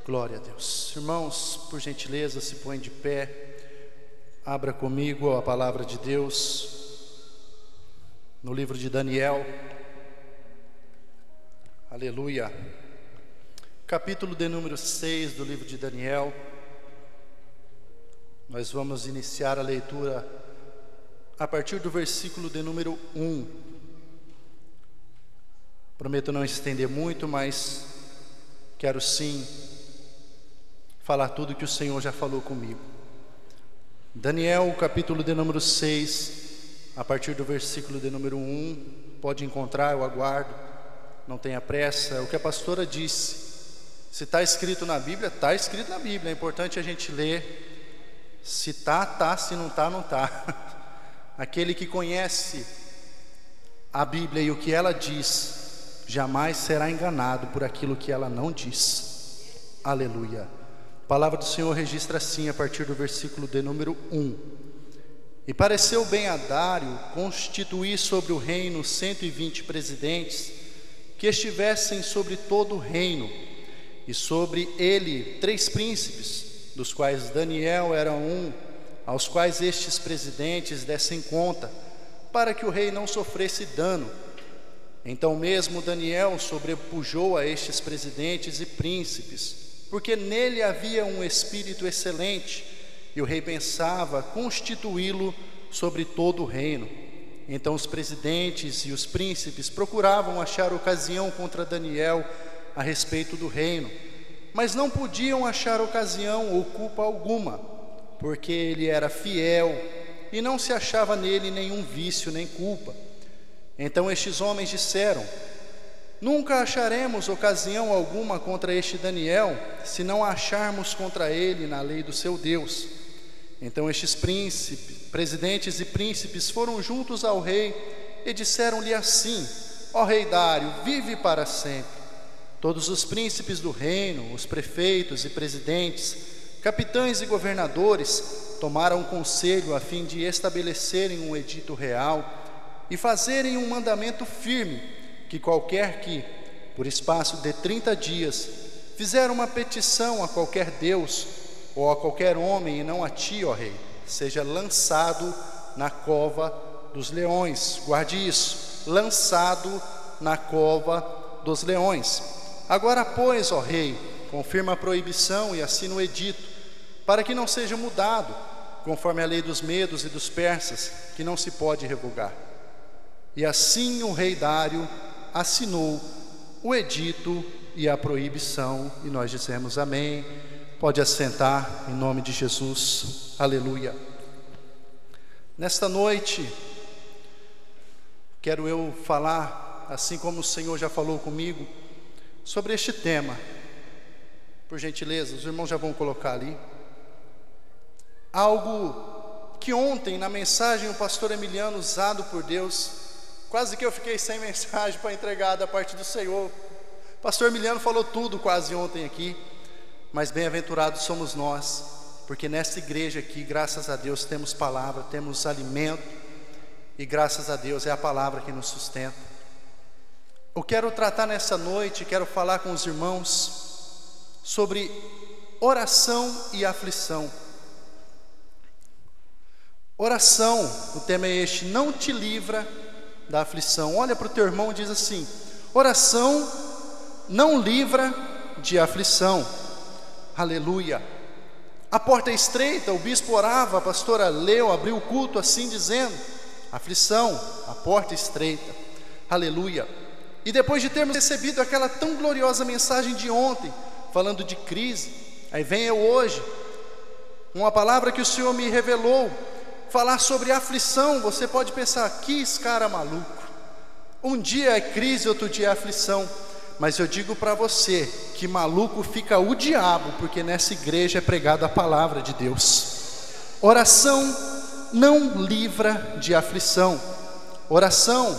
Glória a Deus. Irmãos, por gentileza, se põem de pé. Abra comigo a palavra de Deus no livro de Daniel. Aleluia. Capítulo de número 6 do livro de Daniel. Nós vamos iniciar a leitura a partir do versículo de número 1. Prometo não estender muito, mas quero sim falar tudo que o Senhor já falou comigo. Daniel, capítulo de número 6, a partir do versículo de número 1. Pode encontrar, eu aguardo, não tenha pressa. É o que a pastora disse. Se está escrito na Bíblia, está escrito na Bíblia. É importante a gente ler. Se está, está. Se não está, não está. Aquele que conhece a Bíblia e o que ela diz, jamais será enganado por aquilo que ela não diz. Aleluia. A palavra do Senhor registra assim, a partir do versículo de número 1. E pareceu bem a Dário constituir sobre o reino 120 presidentes, que estivessem sobre todo o reino, e sobre ele 3 príncipes, dos quais Daniel era um, aos quais estes presidentes dessem conta, para que o rei não sofresse dano. Então mesmo Daniel sobrepujou a estes presidentes e príncipes, porque nele havia um espírito excelente, e o rei pensava constituí-lo sobre todo o reino. Então os presidentes e os príncipes procuravam achar ocasião contra Daniel a respeito do reino, mas não podiam achar ocasião ou culpa alguma, porque ele era fiel e não se achava nele nenhum vício nem culpa. Então estes homens disseram: nunca acharemos ocasião alguma contra este Daniel, se não acharmos contra ele na lei do seu Deus. Então estes presidentes e príncipes foram juntos ao rei e disseram-lhe assim: ó rei Dário, vive para sempre. Todos os príncipes do reino, os prefeitos e presidentes, capitães e governadores, tomaram conselho a fim de estabelecerem um edito real e fazerem um mandamento firme, que qualquer que, por espaço de 30 dias, fizer uma petição a qualquer Deus ou a qualquer homem, e não a ti, ó rei, seja lançado na cova dos leões. Guarde isso: lançado na cova dos leões. Agora, pois, ó rei, confirma a proibição e assina o edito, para que não seja mudado, conforme a lei dos medos e dos persas, que não se pode revogar. E assim o rei Dário assinou o edito e a proibição, e nós dizemos amém. Pode assentar, em nome de Jesus. Aleluia. Nesta noite, quero eu falar, assim como o Senhor já falou comigo, sobre este tema. Por gentileza, os irmãos já vão colocar ali. Algo que ontem, na mensagem, o pastor Emiliano, usado por Deus, quase que eu fiquei sem mensagem para entregar da parte do Senhor. O pastor Emiliano falou tudo quase ontem aqui, mas bem-aventurados somos nós, porque nesta igreja aqui, graças a Deus, temos palavra, temos alimento, e graças a Deus é a palavra que nos sustenta. Eu quero tratar nessa noite, quero falar com os irmãos sobre oração e aflição. Oração, o tema é este: não te livra da aflição. Olha para o teu irmão e diz assim: oração não livra de aflição. Aleluia. A porta é estreita, o bispo orava, a pastora leu, abriu o culto assim dizendo: aflição, a porta é estreita. Aleluia. E depois de termos recebido aquela tão gloriosa mensagem de ontem, falando de crise, aí vem eu hoje, uma palavra que o Senhor me revelou, falar sobre aflição. Você pode pensar: que esse cara maluco, um dia é crise, outro dia é aflição. Mas eu digo para você que maluco fica o diabo, porque nessa igreja é pregada a palavra de Deus. Oração não livra de aflição. Oração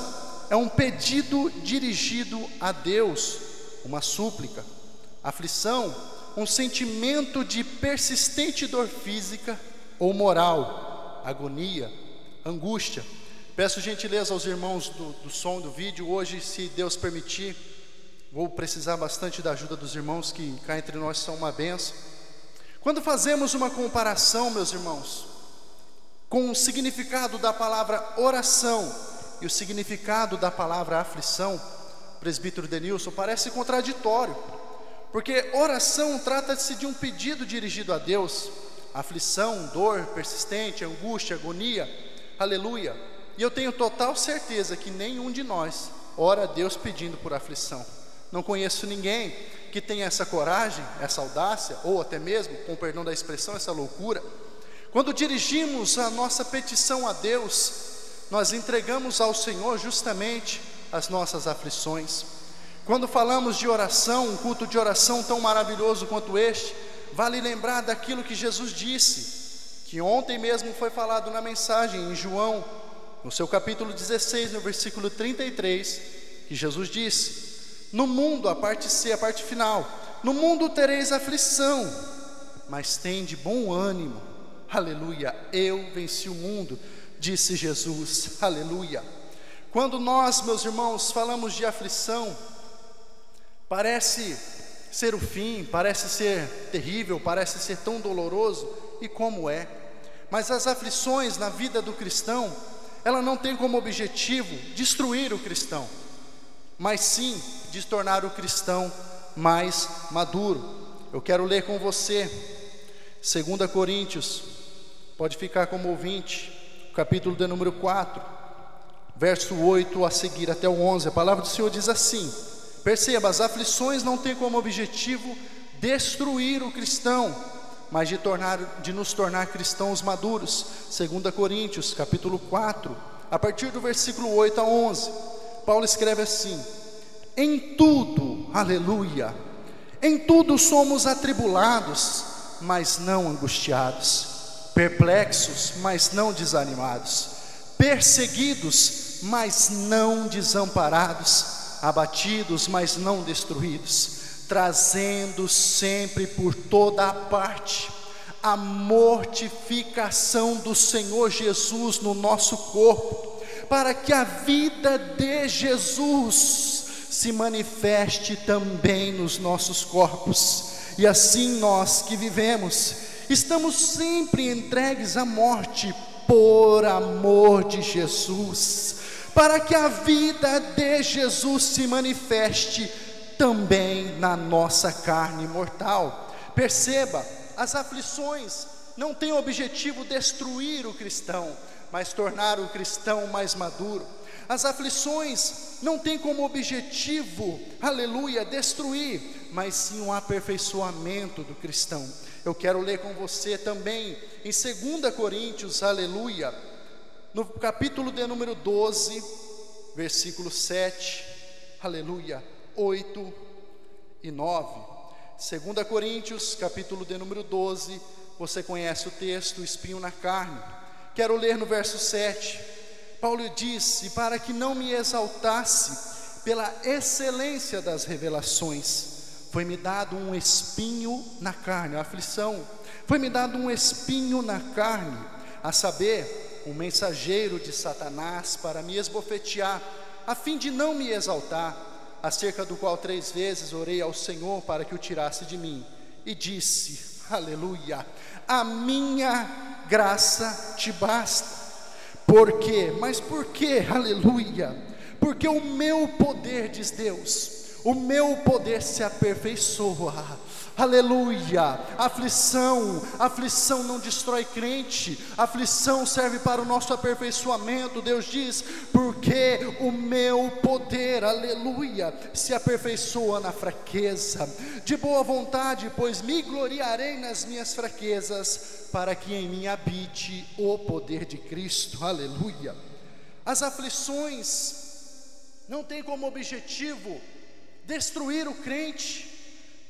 é um pedido dirigido a Deus, uma súplica. Aflição, um sentimento de persistente dor física ou moral, agonia, angústia. Peço gentileza aos irmãos do som do vídeo. Hoje, se Deus permitir, vou precisar bastante da ajuda dos irmãos que cá entre nós são uma bênção. Quando fazemos uma comparação, meus irmãos, com o significado da palavra oração e o significado da palavra aflição, presbítero Denilson, parece contraditório, porque oração trata-se de um pedido dirigido a Deus, aflição, dor persistente, angústia, agonia, aleluia. E eu tenho total certeza que nenhum de nós ora a Deus pedindo por aflição. Não conheço ninguém que tenha essa coragem, essa audácia, ou até mesmo, com perdão da expressão, essa loucura. Quando dirigimos a nossa petição a Deus, nós entregamos ao Senhor justamente as nossas aflições. Quando falamos de oração, um culto de oração tão maravilhoso quanto este, vale lembrar daquilo que Jesus disse, que ontem mesmo foi falado na mensagem em João, no seu capítulo 16, no versículo 33, que Jesus disse: no mundo, a parte C, a parte final, no mundo tereis aflição, mas tende bom ânimo, aleluia, eu venci o mundo, disse Jesus, aleluia. Quando nós, meus irmãos, falamos de aflição, parece ser o fim, parece ser terrível, parece ser tão doloroso, e como é. Mas as aflições na vida do cristão, ela não tem como objetivo destruir o cristão, mas sim de tornar o cristão mais maduro. Eu quero ler com você 2 Coríntios, pode ficar como ouvinte, capítulo de número 4, verso 8 a seguir até o 11. A palavra do Senhor diz assim: perceba, as aflições não têm como objetivo destruir o cristão, mas de nos tornar cristãos maduros. 2 Coríntios, capítulo 4, a partir do versículo 8 a 11, Paulo escreve assim: em tudo, aleluia, em tudo somos atribulados, mas não angustiados, perplexos, mas não desanimados, perseguidos, mas não desamparados, abatidos, mas não destruídos, trazendo sempre por toda a parte a mortificação do Senhor Jesus no nosso corpo, para que a vida de Jesus se manifeste também nos nossos corpos. E assim nós que vivemos, estamos sempre entregues à morte por amor de Jesus, para que a vida de Jesus se manifeste também na nossa carne mortal. Perceba, as aflições não têm o objetivo destruir o cristão, mas tornar o cristão mais maduro. As aflições não têm como objetivo, aleluia, destruir, mas sim um aperfeiçoamento do cristão. Eu quero ler com você também em 2 Coríntios, aleluia, no capítulo de número 12, versículo 7, aleluia, 8 e 9. 2 Coríntios, capítulo de número 12, você conhece o texto, o espinho na carne. Quero ler no verso 7, Paulo disse: para que não me exaltasse pela excelência das revelações, foi-me dado um espinho na carne, a aflição, foi-me dado um espinho na carne, a saber, um mensageiro de Satanás para me esbofetear, a fim de não me exaltar, acerca do qual 3 vezes orei ao Senhor para que o tirasse de mim, e disse, aleluia, a minha graça te basta. Por quê? Mas por quê? Aleluia, porque o meu poder, diz Deus, o meu poder se aperfeiçoa, aleluia. Aflição não destrói crente, aflição serve para o nosso aperfeiçoamento. Deus diz, porque o meu poder, aleluia, se aperfeiçoa na fraqueza. De boa vontade, pois me gloriarei nas minhas fraquezas, para que em mim habite o poder de Cristo, aleluia. As aflições não têm como objetivo destruir o crente,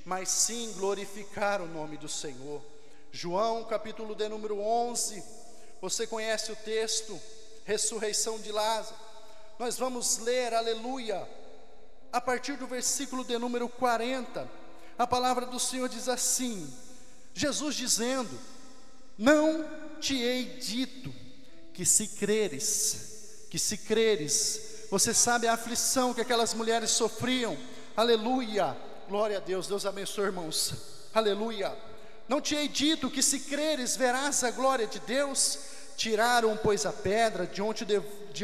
mas sim glorificar o nome do Senhor. João capítulo de número 11, você conhece o texto, ressurreição de Lázaro. Nós vamos ler, aleluia, a partir do versículo de número 40, a palavra do Senhor diz assim, Jesus dizendo, não te hei dito que se creres, você sabe a aflição que aquelas mulheres sofriam, aleluia, glória a Deus, Deus abençoe, irmãos, aleluia. Não te hei dito que se creres verás a glória de Deus? Tiraram, pois, a pedra de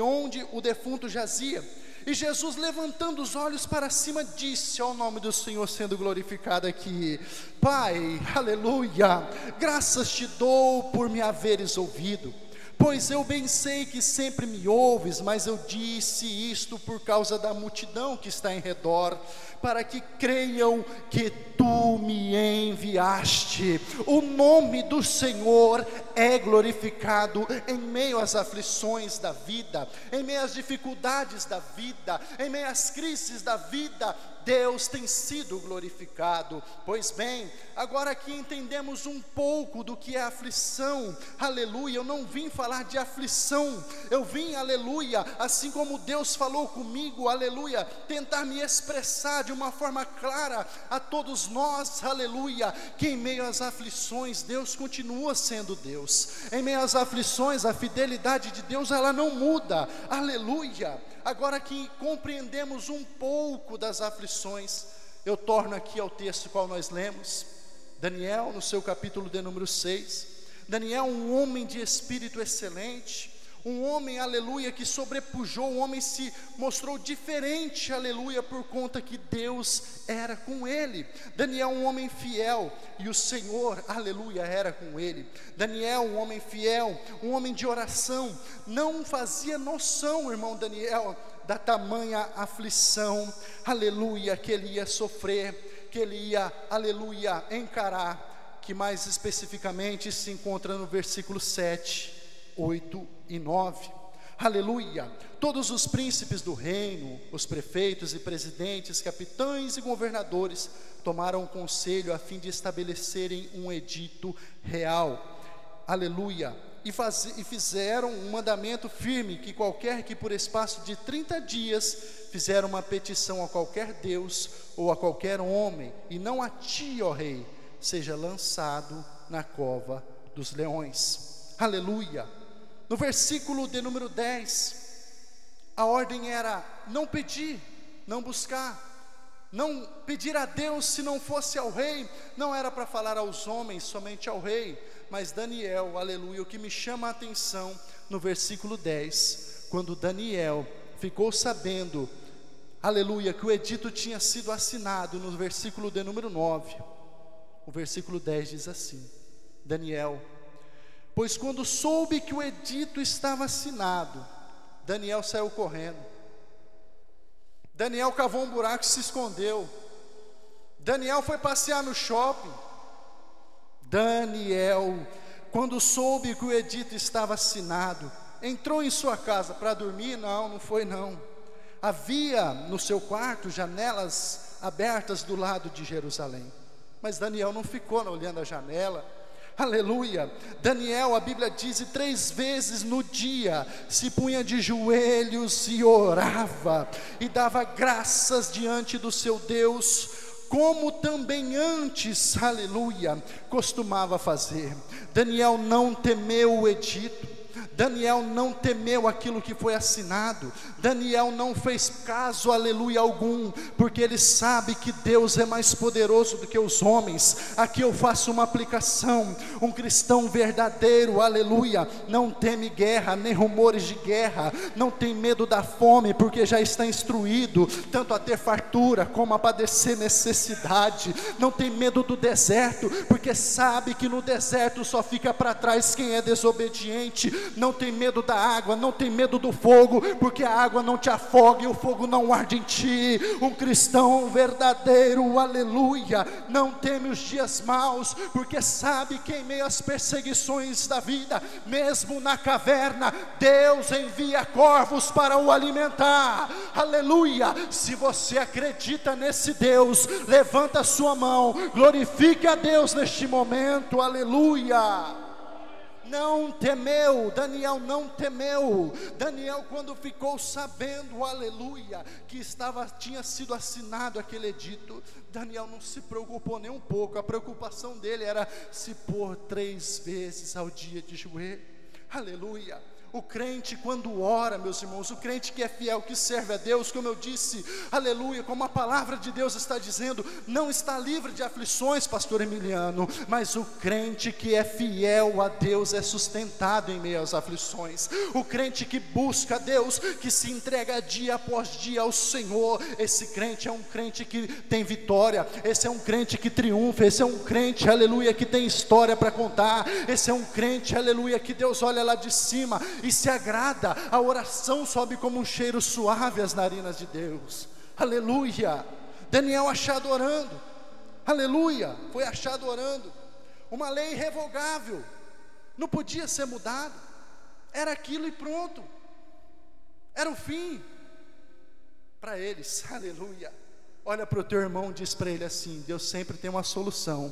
onde o defunto jazia. E Jesus, levantando os olhos para cima, disse, ao nome do Senhor sendo glorificado aqui: Pai, aleluia, graças te dou por me haveres ouvido, pois eu bem sei que sempre me ouves, mas eu disse isto por causa da multidão que está em redor, para que creiam que tu me enviaste. O nome do Senhor é glorificado em meio às aflições da vida, em meio às dificuldades da vida, em meio às crises da vida. Deus tem sido glorificado. Pois bem, agora aqui entendemos um pouco do que é aflição, aleluia. Eu não vim falar de aflição, eu vim, aleluia, assim como Deus falou comigo, aleluia, tentar me expressar de uma forma clara a todos nós, aleluia, que em meio às aflições Deus continua sendo Deus. Em meio às aflições a fidelidade de Deus, ela não muda, aleluia. Agora que compreendemos um pouco das aflições, eu torno aqui ao texto qual nós lemos, Daniel, no seu capítulo de número 6. Daniel, um homem de espírito excelente, um homem, aleluia, que sobrepujou, um homem se mostrou diferente, aleluia, por conta que Deus era com ele. Daniel, um homem fiel, e o Senhor, aleluia, era com ele. Daniel, um homem fiel, um homem de oração, não fazia noção, irmão Daniel, da tamanha aflição, aleluia, que ele ia sofrer, que ele ia, aleluia, encarar, que mais especificamente se encontra no versículo 7, 8 e 9, aleluia. Todos os príncipes do reino, os prefeitos e presidentes, capitães e governadores tomaram um conselho a fim de estabelecerem um edito real, aleluia, e fizeram um mandamento firme, que qualquer que por espaço de 30 dias fizer uma petição a qualquer Deus ou a qualquer homem, e não a ti, ó rei, seja lançado na cova dos leões, aleluia. No versículo de número 10, a ordem era não pedir, não buscar, não pedir a Deus se não fosse ao rei, não era para falar aos homens, somente ao rei. Mas Daniel, aleluia, o que me chama a atenção no versículo 10, quando Daniel ficou sabendo, aleluia, que o edito tinha sido assinado, no versículo de número 9, o versículo 10 diz assim: Daniel, pois quando soube que o edito estava assinado, Daniel saiu correndo. Daniel cavou um buraco e se escondeu. Daniel foi passear no shopping. Daniel, quando soube que o edito estava assinado, entrou em sua casa para dormir? Não foi não. Havia no seu quarto janelas abertas do lado de Jerusalém, mas Daniel não ficou olhando a janela, aleluia. Daniel, a Bíblia diz, 3 vezes no dia se punha de joelhos e orava, e dava graças diante do seu Deus, como também antes, aleluia, costumava fazer. Daniel não temeu o edito, Daniel não temeu aquilo que foi assinado, Daniel não fez caso, aleluia, algum, porque ele sabe que Deus é mais poderoso do que os homens. Aqui eu faço uma aplicação: um cristão verdadeiro, aleluia, não teme guerra, nem rumores de guerra, não tem medo da fome, porque já está instruído, tanto a ter fartura, como a padecer necessidade, não tem medo do deserto, porque sabe que no deserto só fica para trás quem é desobediente, não tem medo da água, não tem medo do fogo, porque a água não te afoga e o fogo não arde em ti. Um cristão verdadeiro, aleluia, não teme os dias maus, porque sabe que em meio às perseguições da vida, mesmo na caverna, Deus envia corvos para o alimentar, aleluia. Se você acredita nesse Deus, levanta a sua mão, glorifique a Deus neste momento, aleluia. Não temeu, Daniel não temeu. Daniel, quando ficou sabendo, aleluia, que tinha sido assinado aquele edito, Daniel não se preocupou nem um pouco. A preocupação dele era se pôr 3 vezes ao dia de joelho, aleluia. O crente quando ora, meus irmãos, o crente que é fiel, que serve a Deus, como eu disse, aleluia, como a palavra de Deus está dizendo, não está livre de aflições, pastor Emiliano, mas o crente que é fiel a Deus é sustentado em meio às aflições. O crente que busca a Deus, que se entrega dia após dia ao Senhor, esse crente é um crente que tem vitória, esse é um crente que triunfa, esse é um crente, aleluia, que tem história para contar, esse é um crente, aleluia, que Deus olha lá de cima e se agrada, a oração sobe como um cheiro suave às narinas de Deus, aleluia. Daniel achado orando, aleluia, foi achado orando, uma lei irrevogável, não podia ser mudada, era aquilo e pronto, era o fim para eles, aleluia. Olha para o teu irmão, diz para ele assim: Deus sempre tem uma solução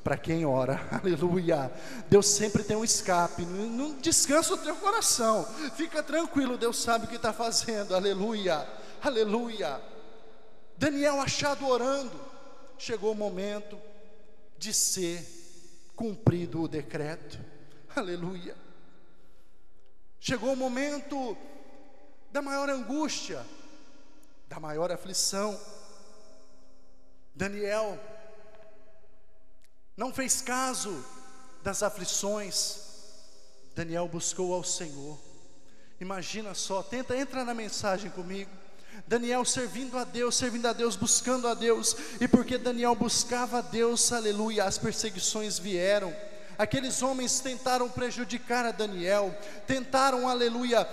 para quem ora, aleluia. Deus sempre tem um escape, não descansa o teu coração, fica tranquilo, Deus sabe o que está fazendo, aleluia, aleluia. Daniel achado orando, chegou o momento de ser cumprido o decreto, aleluia. Chegou o momento da maior angústia, da maior aflição. Daniel não fez caso das aflições, Daniel buscou ao Senhor. Imagina só, entra na mensagem comigo. Daniel servindo a Deus, buscando a Deus, e porque Daniel buscava a Deus, aleluia, as perseguições vieram. Aqueles homens tentaram prejudicar a Daniel, tentaram, aleluia,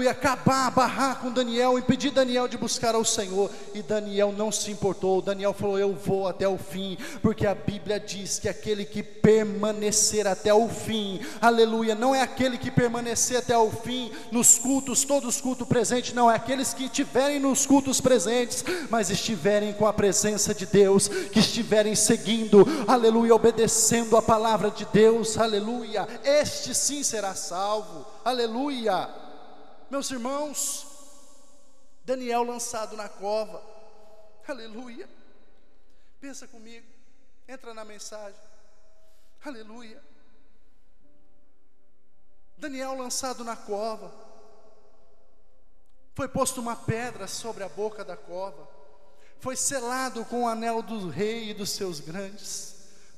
acabar, barrar com Daniel, impedir Daniel de buscar ao Senhor, e Daniel não se importou. Daniel falou: eu vou até o fim, porque a Bíblia diz que aquele que permanecer até o fim, aleluia, não é aquele que permanecer até o fim nos cultos, todos os cultos presentes, não, é aqueles que estiverem nos cultos presentes, mas estiverem com a presença de Deus, que estiverem seguindo, aleluia, obedecendo a palavra de Deus, aleluia, este sim será salvo, aleluia. Meus irmãos, Daniel lançado na cova, aleluia, pensa comigo, entra na mensagem, aleluia. Daniel lançado na cova, foi posto uma pedra sobre a boca da cova, foi selado com o anel do rei e dos seus grandes.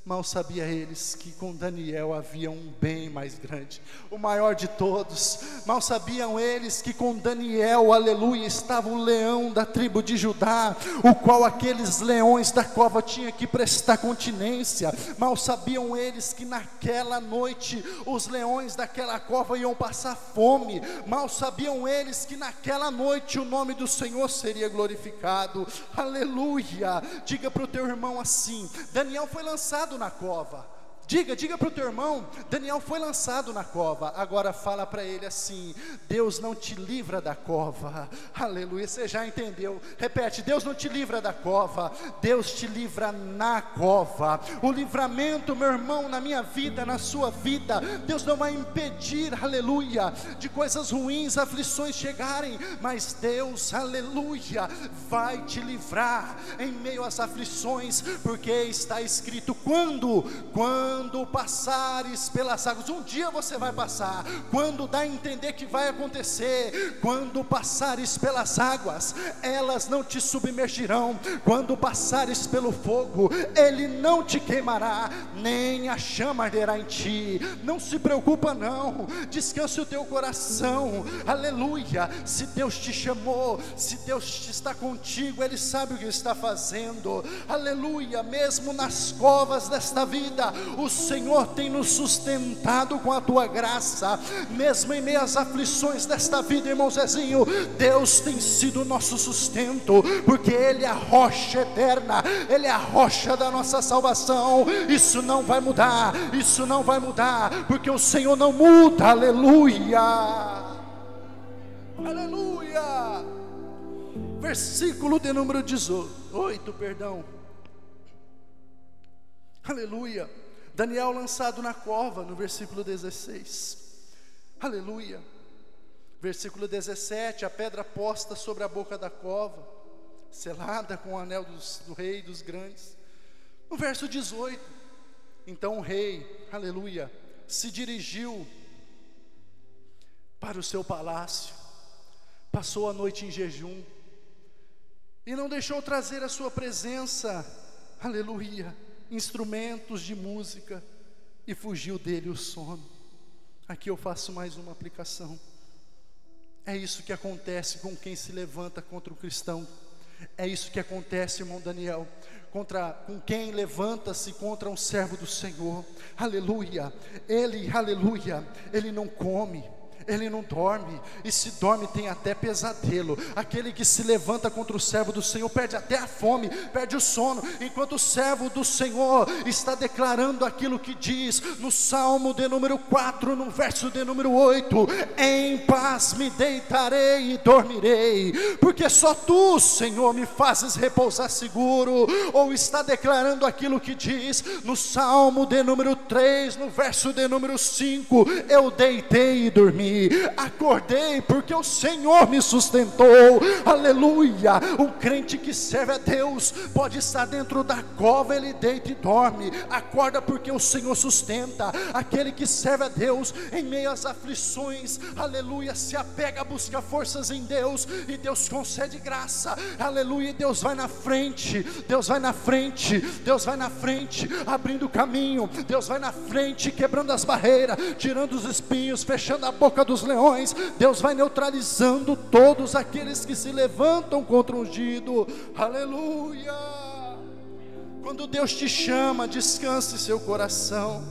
Mal sabia eles que com Daniel havia um bem mais grande, o maior de todos. Mal sabiam eles que com Daniel, aleluia, estava o leão da tribo de Judá, o qual aqueles leões da cova tinham que prestar continência. Mal sabiam eles que naquela noite os leões daquela cova iam passar fome. Mal sabiam eles que naquela noite o nome do Senhor seria glorificado, aleluia. Diga para o teu irmão assim: Daniel foi lançado na cova. Diga para o teu irmão: Daniel foi lançado na cova. Agora fala para ele assim: Deus não te livra da cova, aleluia. Você já entendeu? Repete: Deus não te livra da cova, Deus te livra na cova. O livramento, meu irmão, na minha vida, na sua vida, Deus não vai impedir, aleluia, de coisas ruins, aflições chegarem, mas Deus, aleluia, vai te livrar em meio às aflições, porque está escrito: quando passares pelas águas. Um dia você vai passar, quando dá a entender que vai acontecer. Quando passares pelas águas, elas não te submergirão. Quando passares pelo fogo, ele não te queimará, nem a chama arderá em ti. Não se preocupa não, descanse o teu coração, aleluia. Se Deus te chamou, se Deus está contigo, Ele sabe o que está fazendo, aleluia. Mesmo nas covas desta vida, o Senhor tem nos sustentado com a tua graça. Mesmo em meio às aflições desta vida, irmão Zezinho, Deus tem sido o nosso sustento, porque Ele é a rocha eterna, Ele é a rocha da nossa salvação. Isso não vai mudar, isso não vai mudar, porque o Senhor não muda, aleluia, aleluia. Versículo de número 18, aleluia. Daniel lançado na cova, no versículo 16, aleluia. Versículo 17, a pedra posta sobre a boca da cova, selada com o anel do rei e dos grandes. No verso 18, então o rei, aleluia, se dirigiu para o seu palácio, passou a noite em jejum, e não deixou trazer a sua presença, aleluia, instrumentos de música, e fugiu dele o sono. Aqui eu faço mais uma aplicação. É isso que acontece com quem se levanta contra o cristão. É isso que acontece, irmão Daniel, com quem levanta-se contra um servo do Senhor. Aleluia. Ele não come, ele não dorme, e se dorme tem até pesadelo. Aquele que se levanta contra o servo do Senhor perde até a fome, perde o sono, enquanto o servo do Senhor está declarando aquilo que diz no Salmo de número 4, no verso de número 8: em paz me deitarei e dormirei, porque só tu, Senhor, me fazes repousar seguro. Ou está declarando aquilo que diz no Salmo de número 3, no verso de número 5: eu deitei e dormi, acordei porque o Senhor me sustentou. Aleluia. Um crente que serve a Deus pode estar dentro da cova, ele deita e dorme, acorda porque o Senhor sustenta. Aquele que serve a Deus em meio às aflições, aleluia, se apega, busca forças em Deus, e Deus concede graça. Aleluia. Deus vai na frente, Deus vai na frente, Deus vai na frente, abrindo o caminho. Deus vai na frente, quebrando as barreiras, tirando os espinhos, fechando a boca dos leões. Deus vai neutralizando todos aqueles que se levantam contra o ungido. Aleluia. Quando Deus te chama, descanse seu coração,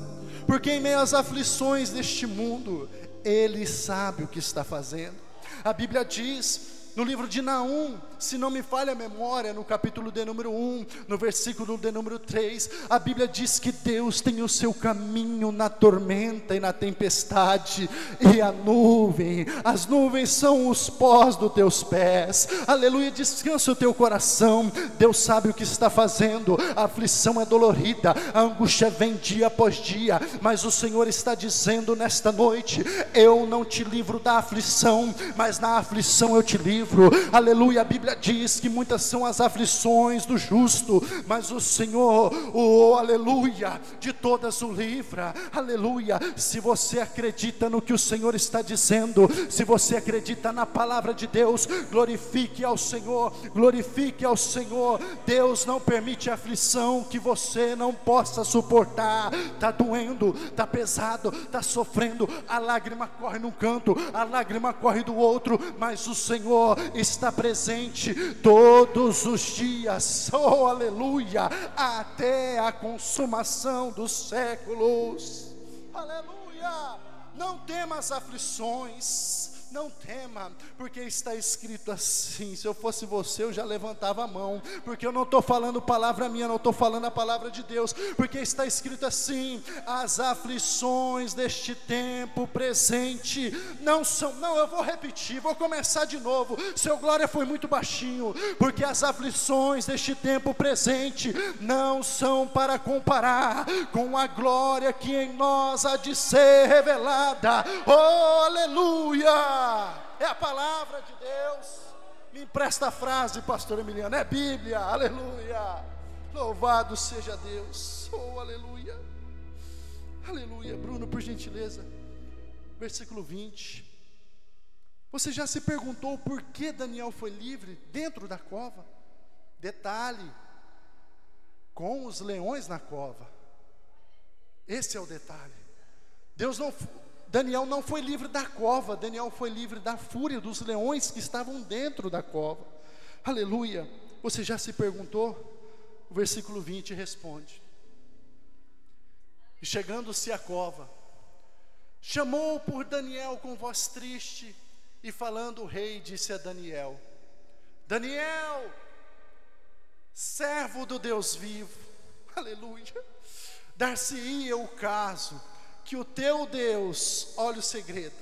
porque em meio às aflições deste mundo, Ele sabe o que está fazendo. A Bíblia diz no livro de Naum, se não me falha a memória, no capítulo de número 1, no versículo de número 3, a Bíblia diz que Deus tem o seu caminho na tormenta e na tempestade, e a nuvem, as nuvens são os pós dos teus pés. Aleluia. Descansa o teu coração, Deus sabe o que está fazendo. A aflição é dolorida, a angústia vem dia após dia, mas o Senhor está dizendo nesta noite: eu não te livro da aflição, mas na aflição eu te livro. Aleluia. A Bíblia diz que muitas são as aflições do justo, mas o Senhor, aleluia, de todas o livra. Aleluia. Se você acredita no que o Senhor está dizendo, se você acredita na palavra de Deus, glorifique ao Senhor, glorifique ao Senhor. Deus não permite aflição que você não possa suportar. Está doendo, está pesado, está sofrendo, a lágrima corre num canto, a lágrima corre do outro, mas o Senhor está presente todos os dias, oh aleluia, até a consumação dos séculos. Aleluia. Não temas aflições, não tema, porque está escrito assim. Se eu fosse você, eu já levantava a mão, porque eu não estou falando palavra minha, não estou falando a palavra de Deus, porque está escrito assim: as aflições deste tempo presente não são, não, eu vou repetir, vou começar de novo, seu glória foi muito baixinho, porque as aflições deste tempo presente não são para comparar com a glória que em nós há de ser revelada. Oh aleluia. É a palavra de Deus. Me empresta a frase, pastor Emiliano, é Bíblia. Aleluia. Louvado seja Deus. Oh aleluia. Aleluia. Bruno, por gentileza, versículo 20. Você já se perguntou por que Daniel foi livre dentro da cova? Detalhe: com os leões na cova. Esse é o detalhe. Daniel não foi livre da cova, Daniel foi livre da fúria dos leões que estavam dentro da cova. Aleluia. Você já se perguntou? O versículo 20 responde: e chegando-se à cova, chamou por Daniel com voz triste, e falando o rei disse a Daniel: Daniel, servo do Deus vivo, aleluia, dar-se-ia o caso que o teu Deus, olha o segredo,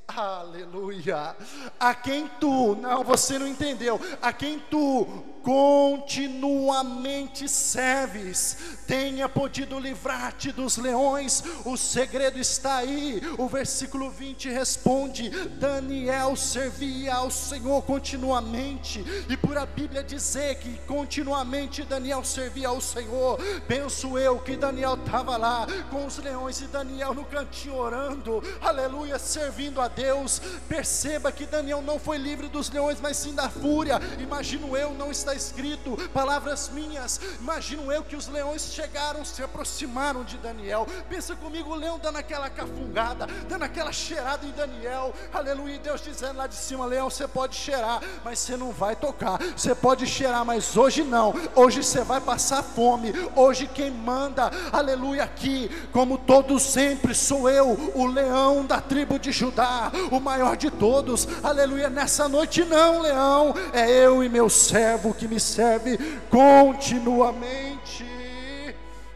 aleluia, a quem tu, não, você não entendeu, a quem tu continuamente serves, tenha podido livrar-te dos leões. O segredo está aí. O versículo 20 responde: Daniel servia ao Senhor continuamente, e por a Bíblia dizer que continuamente Daniel servia ao Senhor, penso eu que Daniel estava lá com os leões, e Daniel no cantinho orando, aleluia, servindo a Deus. Perceba que Daniel não foi livre dos leões, mas sim da fúria. Imagino eu, não está escrito, palavras minhas, imagino eu que os leões chegaram, se aproximaram de Daniel. Pensa comigo, o leão dando aquela cafungada, dando aquela cheirada em Daniel, aleluia, e Deus dizendo lá de cima: leão, você pode cheirar, mas você não vai tocar. Você pode cheirar, mas hoje não. Hoje você vai passar fome. Hoje quem manda, aleluia, aqui, como todos sempre, sou eu, o leão da tribo de Judá, o maior de todos, aleluia. Nessa noite não, leão, é eu e meu servo que me serve continuamente,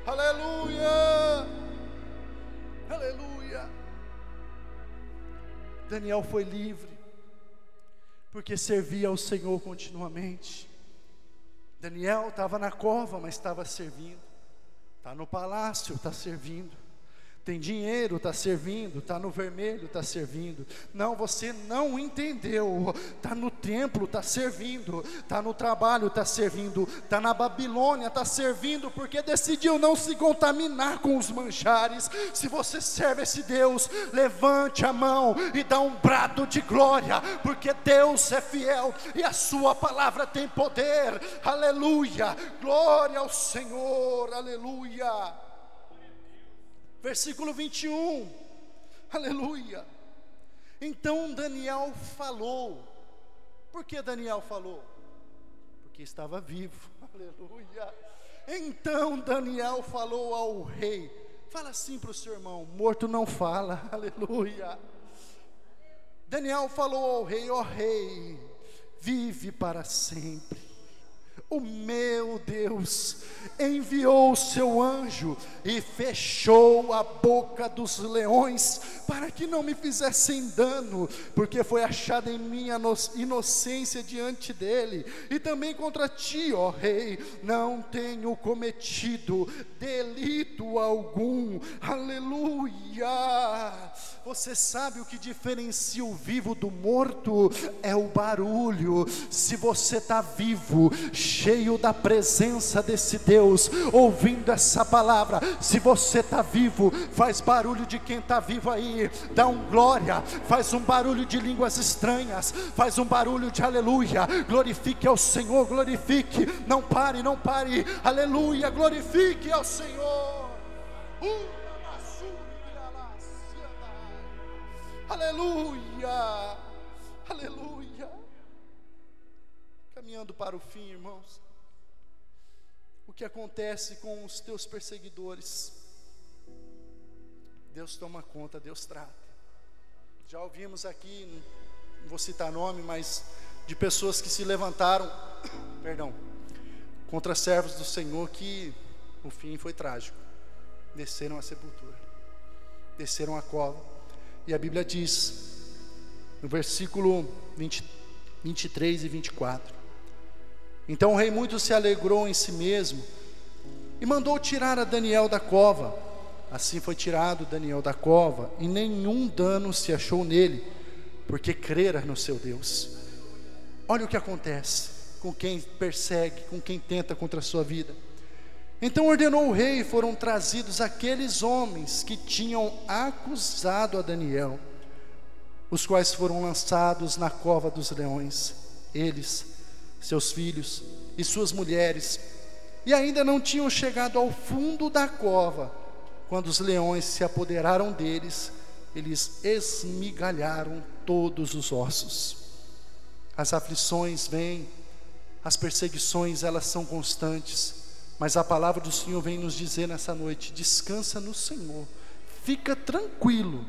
aleluia, aleluia. Daniel foi livre, porque servia ao Senhor continuamente. Daniel estava na cova, mas estava servindo. Está no palácio, está servindo. Tem dinheiro, está servindo. Está no vermelho, está servindo. Não, você não entendeu. Está no templo, está servindo. Está no trabalho, está servindo. Está na Babilônia, está servindo, porque decidiu não se contaminar com os manjares. Se você serve esse Deus, levante a mão e dá um brado de glória, porque Deus é fiel e a sua palavra tem poder. Aleluia, glória ao Senhor, aleluia. Versículo 21, aleluia. Então Daniel falou. Por que Daniel falou? Porque estava vivo, aleluia. Então Daniel falou ao rei. Fala assim para o seu irmão: morto não fala, aleluia. Daniel falou ao rei: ó rei, vive para sempre. O meu Deus enviou o seu anjo e fechou a boca dos leões, para que não me fizessem dano, porque foi achada em minha inocência diante dele. E também contra ti, ó rei, não tenho cometido delito algum, aleluia. Você sabe o que diferencia o vivo do morto? É o barulho. Se você está vivo, cheio da presença desse Deus, ouvindo essa palavra, se você está vivo, faz barulho de quem está vivo aí, dá um glória, faz um barulho de línguas estranhas, faz um barulho de aleluia, glorifique ao Senhor, glorifique, não pare, não pare, aleluia, glorifique ao Senhor. Aleluia, aleluia. Caminhando para o fim, irmãos, o que acontece com os teus perseguidores? Deus toma conta, Deus trata. Já ouvimos aqui, não vou citar nome, mas de pessoas que se levantaram, contra servos do Senhor, que o fim foi trágico. Desceram a sepultura, desceram a cova. E a Bíblia diz, no versículo 23 e 24: então o rei muito se alegrou em si mesmo e mandou tirar a Daniel da cova. Assim foi tirado Daniel da cova, e nenhum dano se achou nele, porque crera no seu Deus. Olha o que acontece com quem persegue, com quem tenta contra a sua vida. Então ordenou o rei, e foram trazidos aqueles homens que tinham acusado a Daniel, os quais foram lançados na cova dos leões, eles, seus filhos e suas mulheres, e ainda não tinham chegado ao fundo da cova, quando os leões se apoderaram deles, eles esmigalharam todos os ossos. As aflições vêm, as perseguições, elas são constantes, mas a palavra do Senhor vem nos dizer nessa noite: descansa no Senhor, fica tranquilo,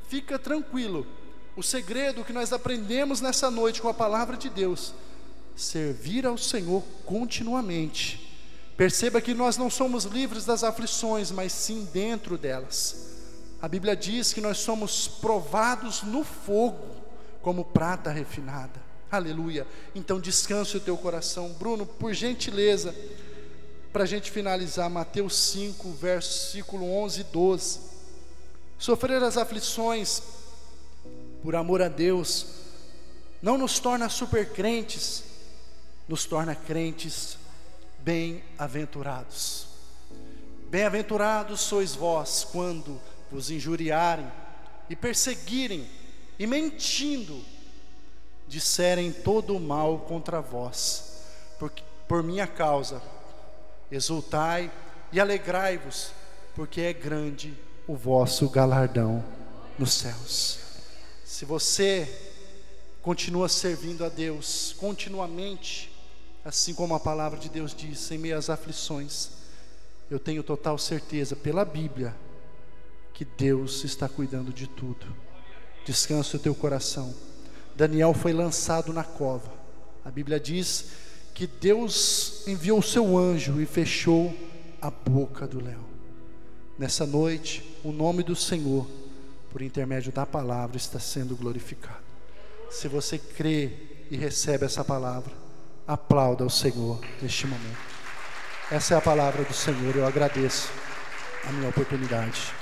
fica tranquilo. O segredo que nós aprendemos nessa noite com a palavra de Deus: servir ao Senhor continuamente. Perceba que nós não somos livres das aflições, mas sim dentro delas. A Bíblia diz que nós somos provados no fogo, como prata refinada. Aleluia. Então descanse o teu coração. Bruno, por gentileza, para a gente finalizar, Mateus 5, versículo 11 e 12. Sofrer as aflições por amor a Deus não nos torna super crentes, nos torna crentes bem-aventurados. Bem-aventurados sois vós quando vos injuriarem e perseguirem e mentindo, disserem todo o mal contra vós, porque por minha causa, exultai e alegrai-vos, porque é grande o vosso galardão nos céus. Se você continua servindo a Deus continuamente, assim como a palavra de Deus diz, em meio às aflições, eu tenho total certeza pela Bíblia que Deus está cuidando de tudo. Descansa o teu coração. Daniel foi lançado na cova. A Bíblia diz que Deus enviou o seu anjo e fechou a boca do leão. Nessa noite, o nome do Senhor, por intermédio da palavra, está sendo glorificado. Se você crê e recebe essa palavra, aplauda o Senhor neste momento. Essa é a palavra do Senhor. Eu agradeço a minha oportunidade.